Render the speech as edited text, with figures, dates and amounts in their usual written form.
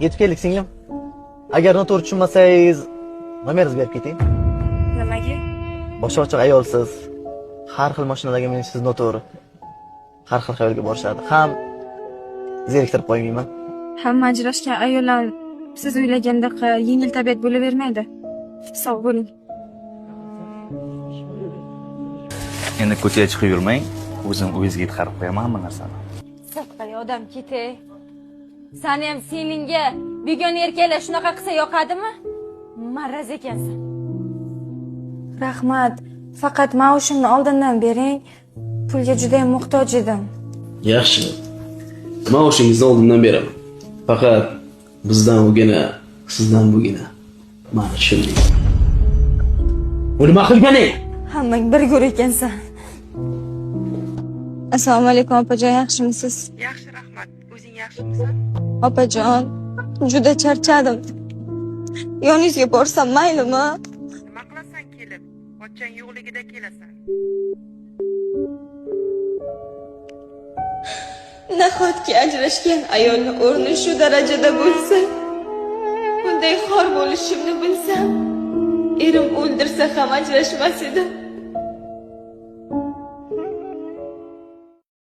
Yetib keldik singlim. Agar noto'g'ri tushunmasangiz, nomeringizni berib keting. Nimaga? Boshqa ayolsiz. Har xil mashinalarga minishsiz noto'g'ri. Har xil xayolga borishadi. Ham zeriktirib qo'ymayman. Hamma ajrashgan ayollar siz o'ylagandek yengil tabiat bo'lavermaydi. Sog' bo'ling. Endi ko'chaga chiqib yurmang, o'zim o'zizga yetkazib qo'yaman hamma narsani. Sirtqi odam ketay. Seni ham seningga begona erkaklar shunaqa qilsa yoqadimi? Maraz ekansan. Rahmat. Faqat maoshimni oldindan bering. Pulga juda ham muhtoj edim. Yaxshi. Maoshingizni oldindan beraman. Faqat bizdan o'gina, sizdan bugina. Mana tushunding. Bu nima qilganing? Hammang bir go'r ekansan. Assalomu alaykum opajon, yaxshimisiz? Yaxshi, rahmat. O'zing yaxshimisan? Opajon, juda charchadim. Yoningizga borsam maylimi? Nima qilasan kelib? Ochang yo'qligida kelasan. Nahotki ajrashgan ayolning o'rni shu darajada bo'lsa, bunday xor bo'lishimni bilsam, erim o'ldirsa ham ajrashmas edim.